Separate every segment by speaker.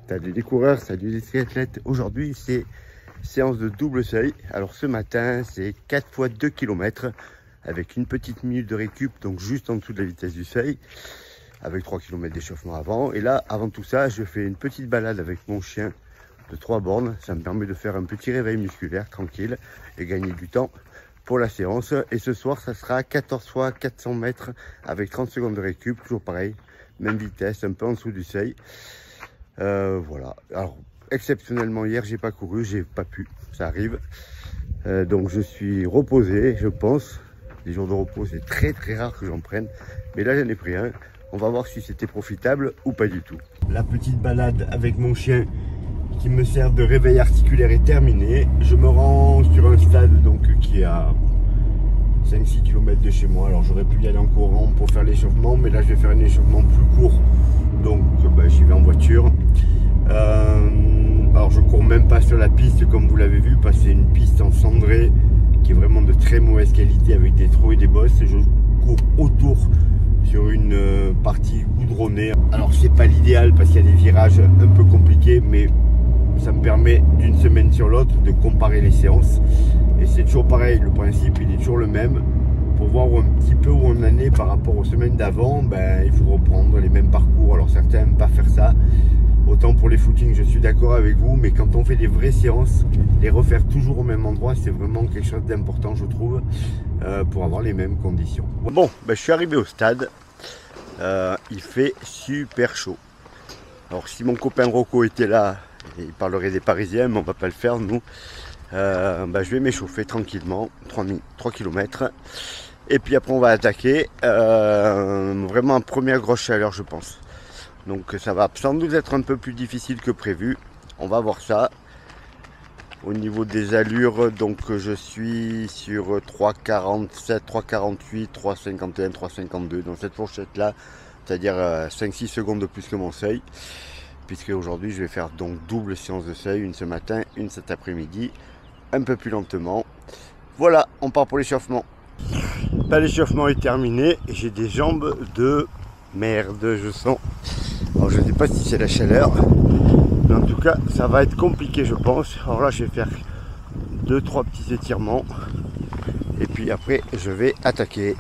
Speaker 1: Salut les coureurs, salut les triathlètes. Aujourd'hui c'est séance de double seuil. Alors ce matin c'est 4 fois 2 km avec une petite minute de récup, donc juste en dessous de la vitesse du seuil, avec 3 km d'échauffement avant. Et là, avant tout ça, je fais une petite balade avec mon chien de 3 bornes. Ça me permet de faire un petit réveil musculaire tranquille et gagner du temps pour la séance. Et ce soir ça sera 14 fois 400 mètres avec 30 secondes de récup, toujours pareil, même vitesse, un peu en dessous du seuil. Voilà, alors exceptionnellement hier j'ai pas couru, j'ai pas pu, ça arrive, donc je suis reposé, je pense. Les jours de repos c'est très rare que j'en prenne, mais là j'en ai pris un. On va voir si c'était profitable ou pas du tout. La petite balade avec mon chien qui me sert de réveil articulaire est terminée. Je me rends sur un stade donc qui est à 5-6 km de chez moi. Alors j'aurais pu y aller en courant pour faire l'échauffement, mais là je vais faire un échauffement plus court, donc j'y vais en voiture. Alors je cours même pas sur la piste comme vous l'avez vu, parce que c'est une piste en cendré qui est vraiment de très mauvaise qualité avec des trous et des bosses. Et je cours autour sur une partie goudronnée. Alors c'est pas l'idéal parce qu'il y a des virages un peu compliqués, mais ça me permet d'une semaine sur l'autre de comparer les séances. Et c'est toujours pareil, le principe il est toujours le même. Pour voir un petit peu où on en est par rapport aux semaines d'avant, il faut reprendre les mêmes parcours. Alors certains n'aiment pas faire ça. Autant pour les footings, je suis d'accord avec vous, mais quand on fait des vraies séances, les refaire toujours au même endroit, c'est vraiment quelque chose d'important, je trouve, pour avoir les mêmes conditions. Bon, je suis arrivé au stade. Il fait super chaud. Alors si mon copain Rocco était là, il parlerait des Parisiens, mais on va pas le faire nous. Je vais m'échauffer tranquillement, 3 km. Et puis après on va attaquer. Vraiment en première grosse chaleur je pense. Donc ça va sans doute être un peu plus difficile que prévu. On va voir ça. Au niveau des allures, donc je suis sur 3,47, 3,48, 3,51, 3,52 dans cette fourchette là. C'est-à-dire 5-6 secondes de plus que mon seuil. Puisque aujourd'hui je vais faire donc double séance de seuil, une ce matin, une cet après-midi, un peu plus lentement. Voilà, on part pour l'échauffement. L'échauffement est terminé et j'ai des jambes de merde, je sens. Alors je ne sais pas si c'est la chaleur, mais en tout cas ça va être compliqué je pense. Alors là je vais faire 2-3 petits étirements et puis après je vais attaquer.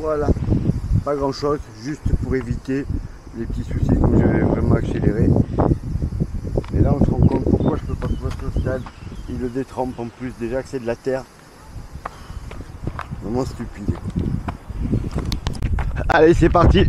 Speaker 1: Voilà, pas grand chose, juste pour éviter les petits soucis où je vais vraiment accélérer. Et là on se rend compte pourquoi je peux pas passer au stade. Il le détrempe en plus, déjà que c'est de la terre. Vraiment stupide. Allez c'est parti.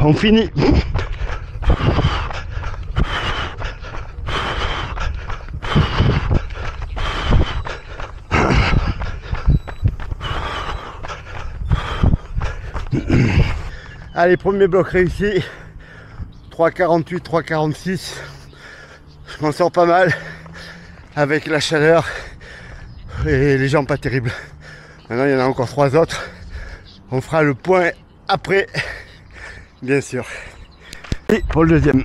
Speaker 1: on finit. Allez, premier bloc réussi. 3,48, 3,46. Je m'en sors pas mal avec la chaleur et les jambes pas terribles. Maintenant, il y en a encore 3 autres. On fera le point après, bien sûr. Et pour le deuxième.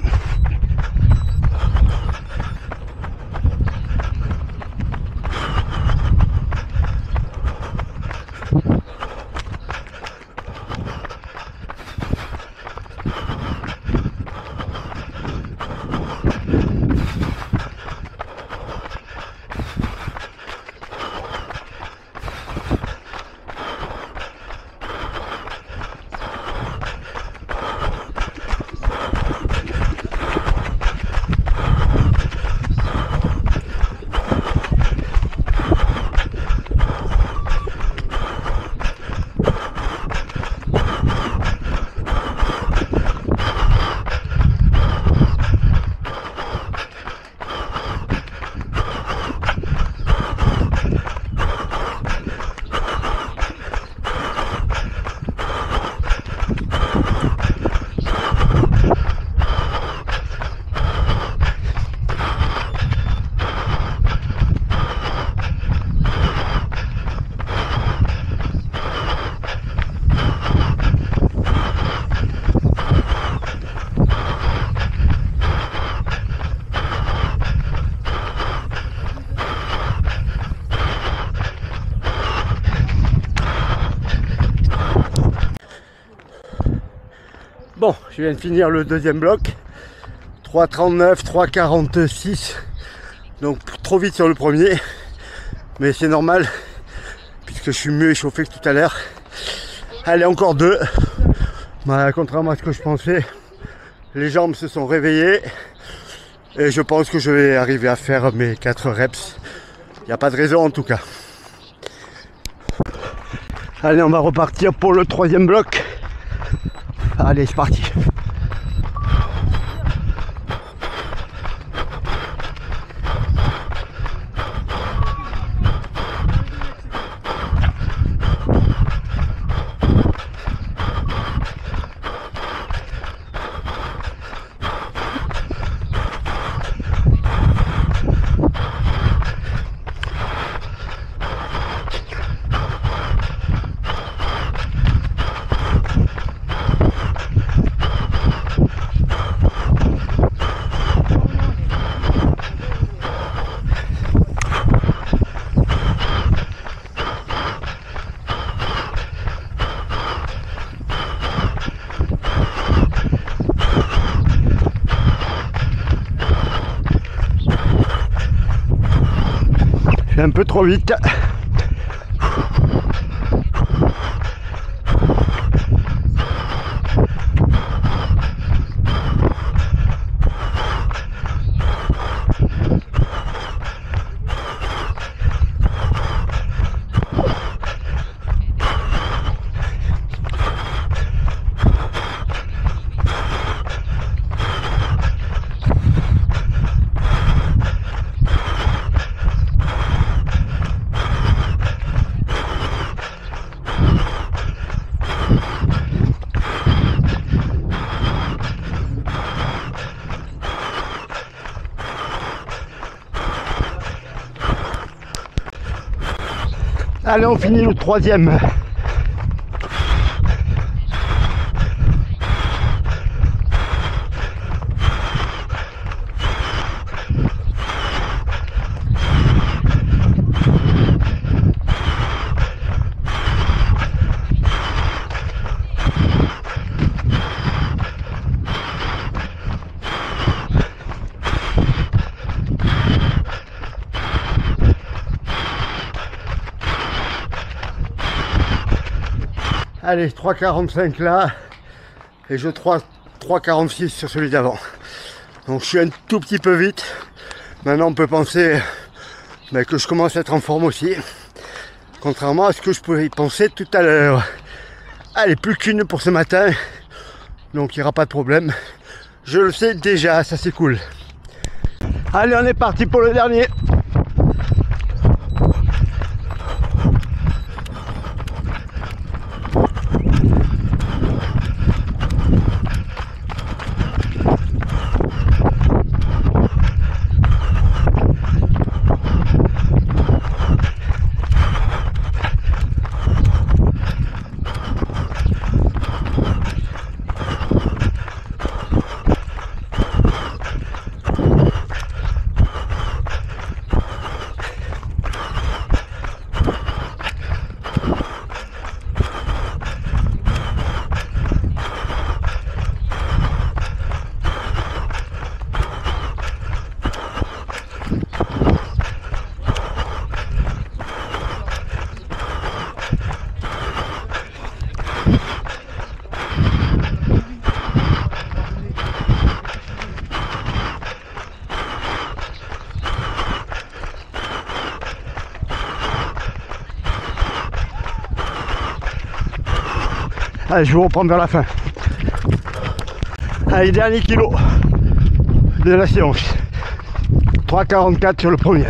Speaker 1: Bon, je viens de finir le deuxième bloc. 3,39, 3,46. Donc trop vite sur le premier. Mais c'est normal, puisque je suis mieux échauffé que tout à l'heure. Allez, encore 2. Bah, contrairement à ce que je pensais, les jambes se sont réveillées. Et je pense que je vais arriver à faire mes 4 reps. Il n'y a pas de raison en tout cas. Allez, on va repartir pour le troisième bloc. Allez, c'est parti. Un peu trop vite. Allez, on finit le troisième. Allez, 3,45 là, et je 3,46 sur celui d'avant. Donc je suis un tout petit peu vite. Maintenant on peut penser que je commence à être en forme aussi. Contrairement à ce que je pouvais y penser tout à l'heure. Allez, plus qu'une pour ce matin.
Speaker 2: Donc il n'y aura pas de problème. Je le sais déjà, ça c'est cool. Allez, on est parti pour le dernier. Allez, je vous reprends vers la fin. Allez, dernier kilo de la séance. 3,44 sur le premier.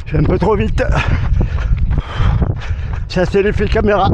Speaker 2: Je vais un peu trop vite. Ça c'est l'effet caméra.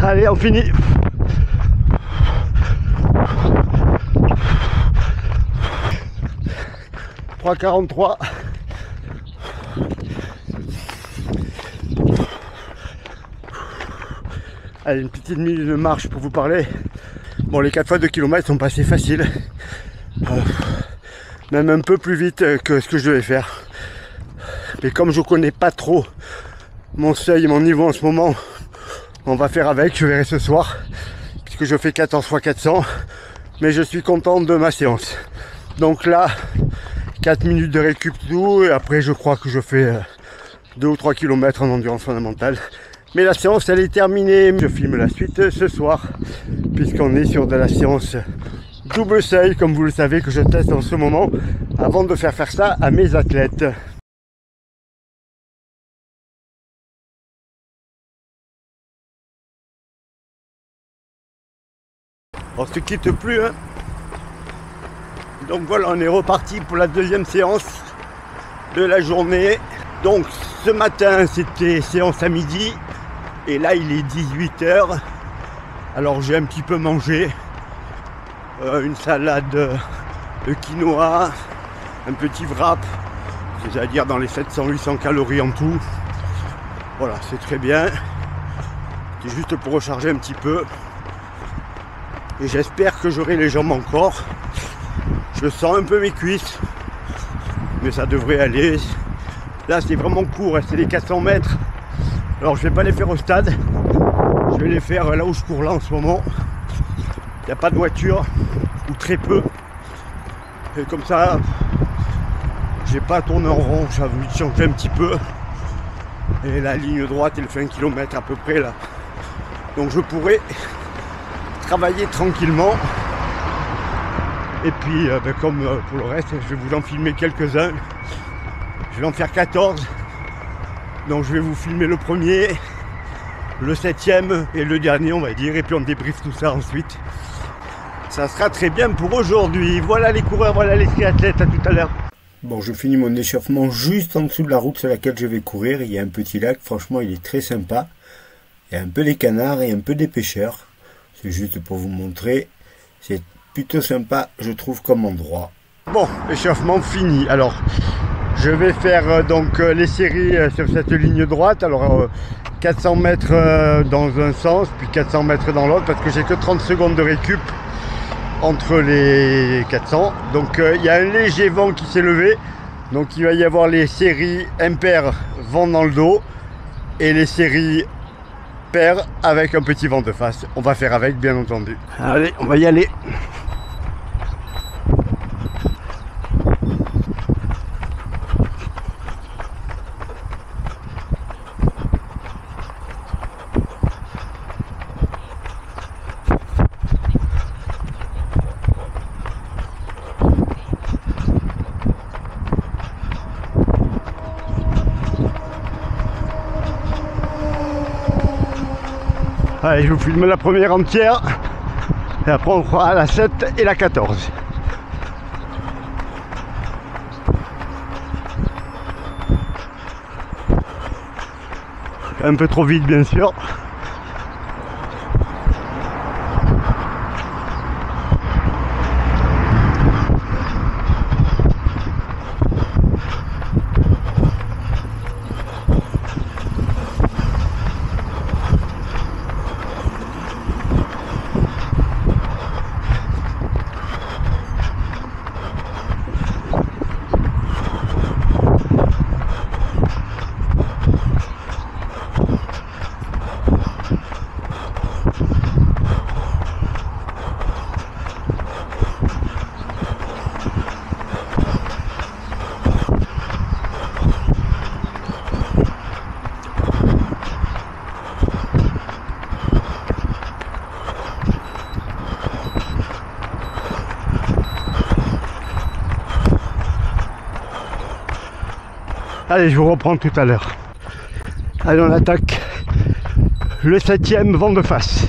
Speaker 2: Allez, on finit. « 3,43 ». Allez, une petite minute de marche pour vous parler. Bon, les 4 fois 2 km sont passés faciles. Même un peu plus vite que ce que je devais faire. Et comme je connais pas trop mon seuil et mon niveau en ce moment, on va faire avec, je verrai ce soir, puisque je fais 14 x 400, mais je suis content de ma séance. Donc là, 4 minutes de récup tout, et après je crois que je fais 2 ou 3 km en endurance fondamentale. Mais la séance elle est terminée, je filme la suite ce soir, puisqu'on est sur de la séance double seuil, comme vous le savez, que je teste en ce moment, avant de faire ça à mes athlètes. On se quitte plus, hein. Donc voilà, on est reparti pour la deuxième séance de la journée. Donc ce matin c'était séance à midi et là il est 18 h. Alors j'ai un petit peu mangé une salade de quinoa, un petit wrap, c'est-à-dire dans les 700-800 calories en tout. Voilà, c'est très bien. C'est juste pour recharger un petit peu. Et j'espère que j'aurai les jambes encore. Je sens un peu mes cuisses, mais ça devrait aller. Là c'est vraiment court, c'est les 400 mètres. Alors je vais pas les faire au stade, je vais les faire là où je cours là en ce moment. Il n'y a pas de voiture, ou très peu. Et comme ça, j'ai pas tourné en rond, j'ai envie de changer un petit peu. Et la ligne droite elle fait 1 km à peu près là. Donc je pourrais travailler tranquillement. Et puis comme pour le reste, je vais vous en filmer quelques-uns. Je vais en faire 14. Donc je vais vous filmer le premier, le 7e et le dernier on va dire. Et puis on débriefe tout ça ensuite. Ça sera très bien pour aujourd'hui. Voilà les coureurs, voilà les triathlètes, à tout à l'heure. Bon, je finis mon échauffement juste en dessous de la route sur laquelle je vais courir. Il y a un petit lac, franchement il est très sympa. Il y a un peu des canards et un peu des pêcheurs. C'est juste pour vous montrer. C'est plutôt sympa, je trouve, comme endroit. Bon, échauffement fini. Alors, je vais faire donc les séries sur cette ligne droite. Alors, 400 mètres dans un sens, puis 400 mètres dans l'autre, parce que j'ai que 30 secondes de récup entre les 400. Donc, il y a un léger vent qui s'est levé. Donc, il va y avoir les séries impaires vent dans le dos et les séries paires avec un petit vent de face. On va faire avec, bien entendu. Allez, on va y aller. Allez, je vous filme la première entière et après on fera la 7 et la 14. Un peu trop vite bien sûr. Allez, je vous reprends tout à l'heure. Allez, on attaque le 7e vent de face.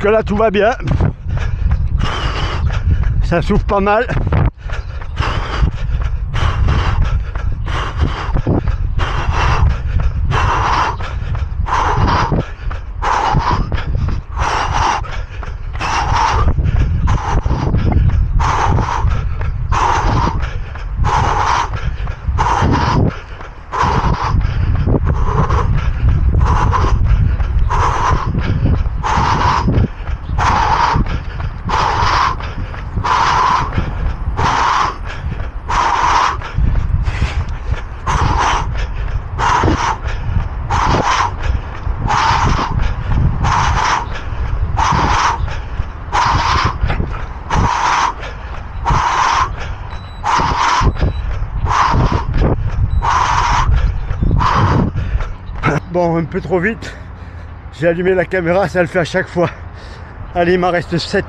Speaker 2: Là tout va bien. Ça souffle pas mal. Bon, un peu trop vite. J'ai allumé la caméra, ça le fait à chaque fois. Allez, il m'en reste 7.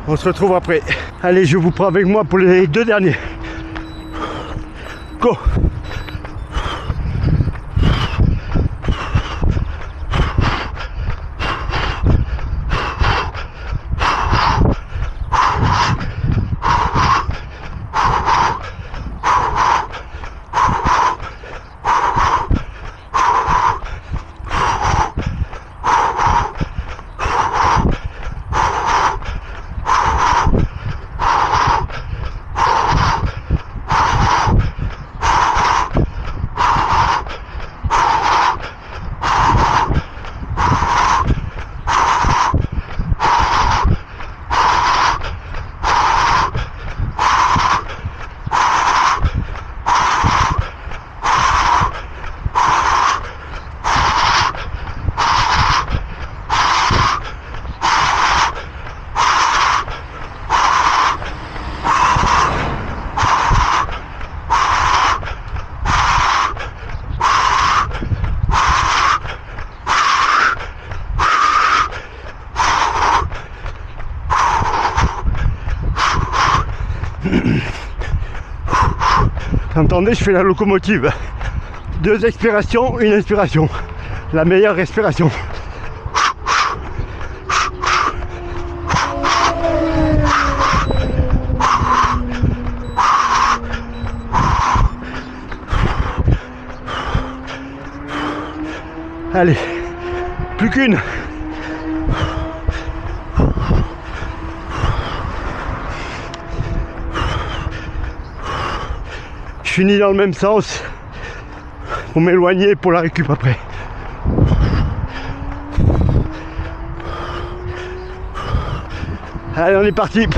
Speaker 2: On se retrouve après. Allez, je vous prends avec moi pour les 2 derniers. Go! Entendez, je fais la locomotive. 2 expirations, 1 inspiration. La meilleure respiration. Allez, plus qu'une. Je finis dans le même sens pour m'éloigner pour la récup après. Allez, on est parti.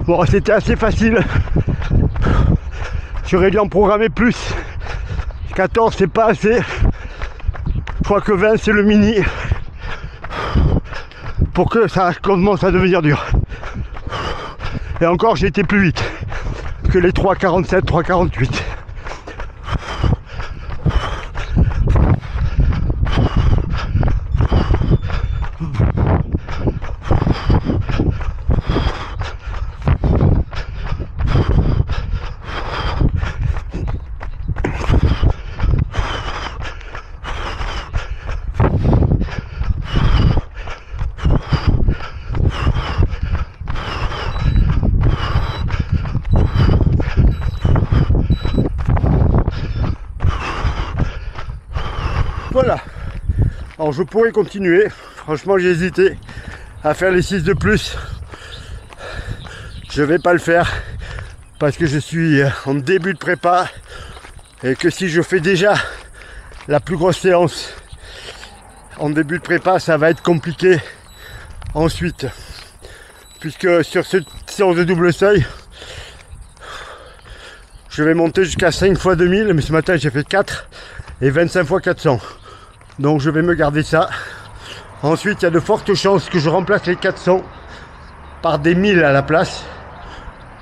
Speaker 2: Bon, c'était assez facile. J'aurais dû en programmer plus. 14 c'est pas assez. Je crois que 20 c'est le mini. Pour que ça commence à devenir dur. Et encore j'ai été plus vite que les 3,47, 3,48. Voilà, alors je pourrais continuer, franchement j'ai hésité à faire les 6 de plus, je vais pas le faire parce que je suis en début de prépa et que si je fais déjà la plus grosse séance en début de prépa, ça va être compliqué ensuite, puisque sur cette séance de double seuil, Je vais monter jusqu'à 5 fois 2000, mais ce matin j'ai fait 4 et 25 fois 400. Donc je vais me garder ça. Ensuite, il y a de fortes chances que je remplace les 400 par des 1000 à la place.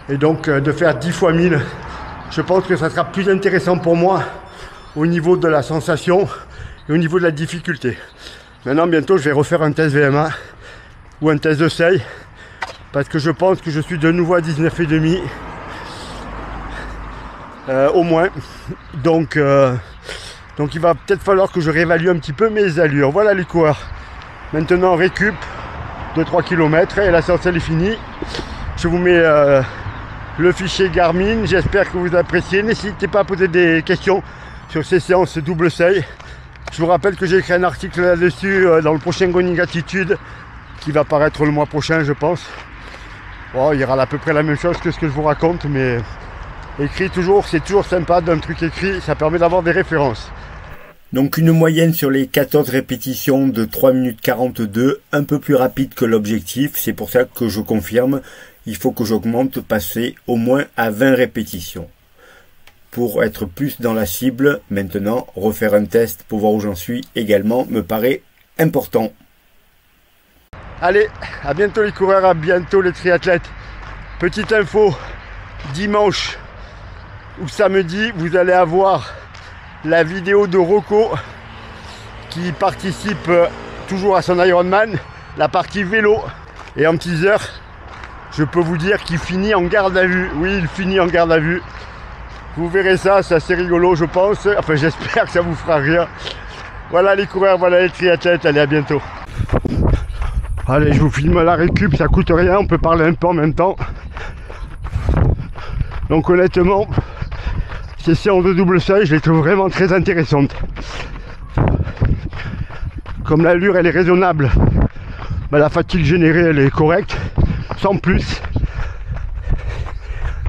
Speaker 2: Et donc de faire 10 fois 1000. Je pense que ça sera plus intéressant pour moi au niveau de la sensation et au niveau de la difficulté. Maintenant, bientôt, je vais refaire un test VMA ou un test de seuil parce que je pense que je suis de nouveau à 19,5 au moins. Donc il va peut-être falloir que je réévalue un petit peu mes allures. Voilà les coureurs. Maintenant, récup de 3 km et la séance elle est finie. Je vous mets le fichier Garmin. J'espère que vous appréciez. N'hésitez pas à poser des questions sur ces séances double seuil. Je vous rappelle que j'ai écrit un article là-dessus dans le prochain Going Attitude qui va paraître le mois prochain, je pense. Bon, il y aura à peu près la même chose que ce que je vous raconte, mais écrit toujours, c'est toujours sympa d'un truc écrit, ça permet d'avoir des références. Donc une moyenne sur les 14 répétitions de 3 minutes 42, un peu plus rapide que l'objectif, c'est pour ça que je confirme, il faut que j'augmente, passer au moins à 20 répétitions. Pour être plus dans la cible, maintenant, refaire un test pour voir où j'en suis également me paraît important. Allez, à bientôt les coureurs, à bientôt les triathlètes. Petite info, dimanche ou samedi, vous allez avoir la vidéo de Rocco qui participe toujours à son Ironman, la partie vélo. Et en teaser, je peux vous dire qu'il finit en garde à vue. Oui, il finit en garde à vue. Vous verrez ça, c'est assez rigolo je pense. Enfin j'espère que ça vous fera rire. Voilà les coureurs, voilà les triathlètes, allez à bientôt. Allez, je vous filme la récup, ça coûte rien, on peut parler un peu en même temps. Donc honnêtement, ces séances de double seuil, je les trouve vraiment très intéressantes. Comme l'allure elle est raisonnable, bah, la fatigue générée elle est correcte, sans plus.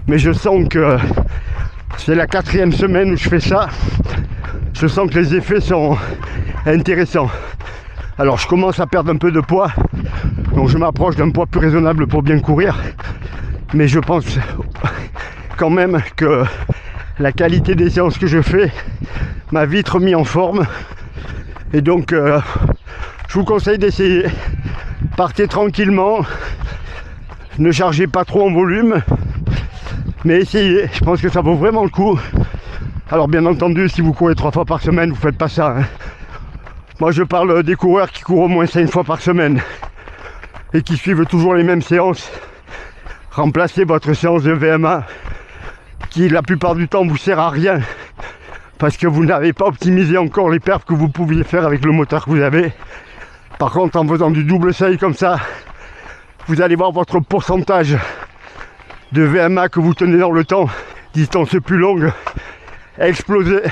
Speaker 2: Mais je sens que c'est la 4e semaine où je fais ça. Je sens que les effets sont intéressants. Alors je commence à perdre un peu de poids, donc je m'approche d'un poids plus raisonnable pour bien courir. Mais je pense quand même que la qualité des séances que je fais m'a vite remis en forme. Et donc je vous conseille d'essayer. Partez tranquillement, ne chargez pas trop en volume, mais essayez, je pense que ça vaut vraiment le coup. Alors bien entendu, si vous courez 3 fois par semaine, vous faites pas ça, hein. Moi je parle des coureurs qui courent au moins 5 fois par semaine et qui suivent toujours les mêmes séances. Remplacez votre séance de VMA qui la plupart du temps vous sert à rien parce que vous n'avez pas optimisé encore les perfs que vous pouviez faire avec le moteur que vous avez. Par contre, en faisant du double seuil comme ça, vous allez voir votre pourcentage de VMA que vous tenez dans le temps, distance plus longue, exploser.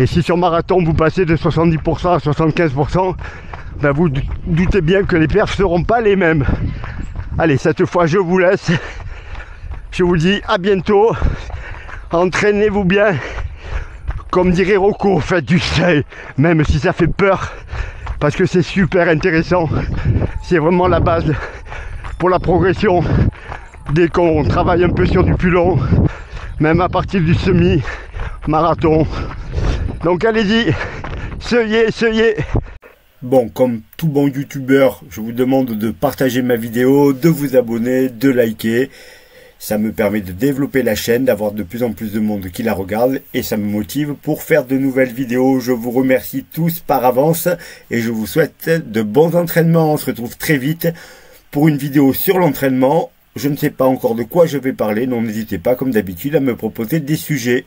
Speaker 2: Et si sur marathon vous passez de 70% à 75%, ben vous doutez bien que les perfs ne seront pas les mêmes. Allez, cette fois je vous laisse. Je vous dis à bientôt. Entraînez-vous bien. Comme dirait Rocco, faites du seuil, même si ça fait peur, parce que c'est super intéressant. C'est vraiment la base pour la progression. Dès qu'on travaille un peu sur du plus long, même à partir du semi-marathon. Donc allez-y, seuillez. Bon, comme tout bon youtubeur, je vous demande de partager ma vidéo, de vous abonner, de liker. Ça me permet de développer la chaîne, d'avoir de plus en plus de monde qui la regarde et ça me motive pour faire de nouvelles vidéos. Je vous remercie tous par avance et je vous souhaite de bons entraînements. On se retrouve très vite pour une vidéo sur l'entraînement. Je ne sais pas encore de quoi je vais parler, donc n'hésitez pas comme d'habitude à me proposer des sujets.